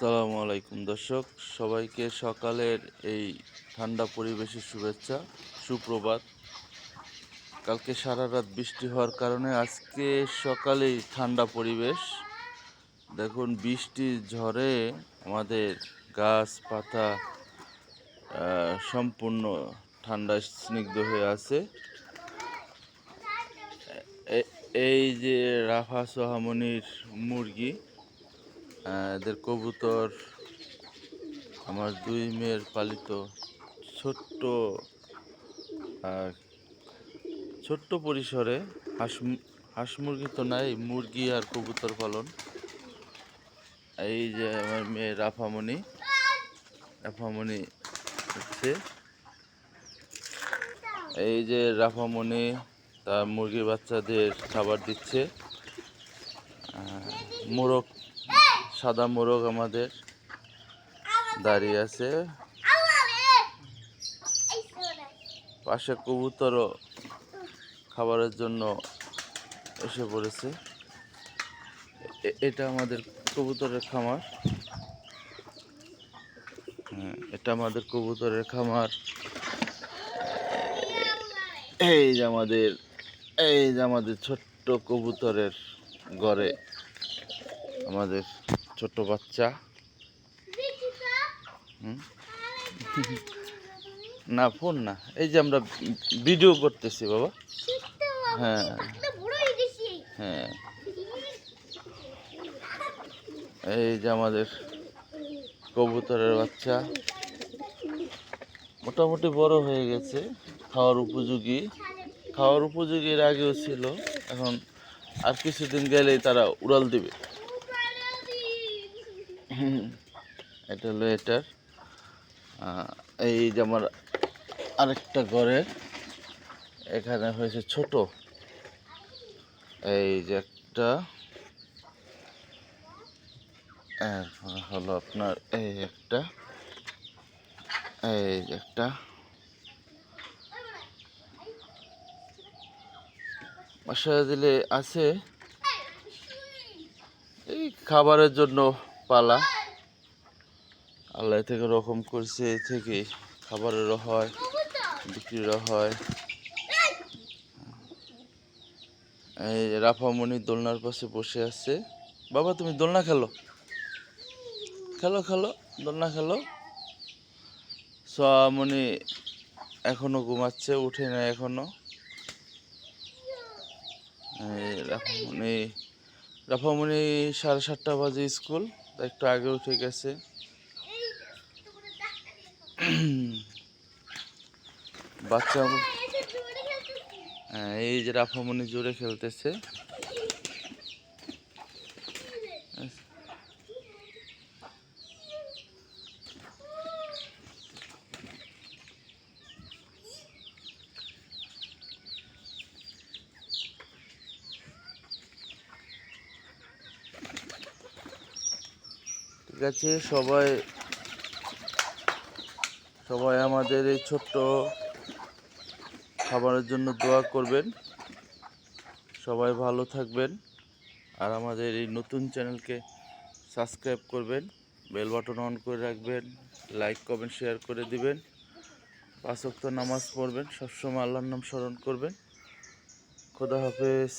আসসালামু আলাইকুম দর্শক, সবাইকে সকালের এই ঠান্ডা পরিবেশের শুভেচ্ছা, সুপ্রভাত। কালকে সারা রাত বৃষ্টি হওয়ার কারণে আজকে সকালেই ঠান্ডা পরিবেশ। দেখুন বৃষ্টির ঝড়ে আমাদের গাছপাতা সম্পূর্ণ ঠান্ডায় স্নিগ্ধ হয়ে আছে। এই যে রাফা সোহামনির মুরগি, এদের কবুতর, আমার দুই মেয়ের পালিত ছোট্ট ছোট্ট পরিসরে হাঁস মুরগি তো নাই, মুরগি আর কবুতর পালন। এই যে আমার মেয়ে রাফামণি হচ্ছে, এই যে রাফামণি তার মুরগির বাচ্চাদের খাবার দিচ্ছে। মোরগ, সাদা মোরগ আমাদের দাঁড়িয়ে আছে, পাশে কবুতরও খাবারের জন্য এসে পড়েছে। এটা আমাদের কবুতরের খামার। এটা আমাদের কবুতরের খামার। এই যে আমাদের ছোট্ট কবুতরের ঘরে আমাদের ছোট্ট বাচ্চা। না ফোন না, এই যে আমরা ভিডিও করতেছি বাবা। হ্যাঁ হ্যাঁ, এই যে আমাদের কবুতরের বাচ্চা মোটামুটি বড় হয়ে গেছে, খাওয়ার উপযোগী এর আগেও ছিল, এখন আর কিছুদিন গেলেই তারা উড়াল দিবে। এটা হলো এটার। এই যে আমার আরেকটা ঘরের এখানে হয়েছে ছোট, এই যে একটা, হলো আপনার এই একটা, এই যে একটা। বাসায় দিলে আছে এই খাবারের জন্য পালা, আল্লাহ থেকে রকম করছে, এই থেকে খাবারেরও হয়, বিক্রিরও হয়। এই রাফামণি দোলনার পাশে বসে আছে। বাবা তুমি দোলনা খেলো, দোলনা খেলো। সোয়ামণি এখনো ঘুমাচ্ছে, উঠে না এখনো। রাফামণি 7:30 বাজে স্কুল, একটু আগে উঠে গেছে। বাচ্চা, এই যে রাফামণি জোরে খেলতেছে। ঠিক আছে, সবাই আমাদের এই ছোট্ট খাবারের জন্য দোয়া করবেন। সবাই ভালো থাকবেন, আর আমাদের এই নতুন চ্যানেলকে সাবস্ক্রাইব করবেন, বেল বাটন অন করে রাখবেন, লাইক কমেন্ট শেয়ার করে দিবেন। 5 ওয়াক্ত নামাজ পড়বেন, সবসময় আল্লাহর নাম স্মরণ করবেন। খোদা হাফেজ।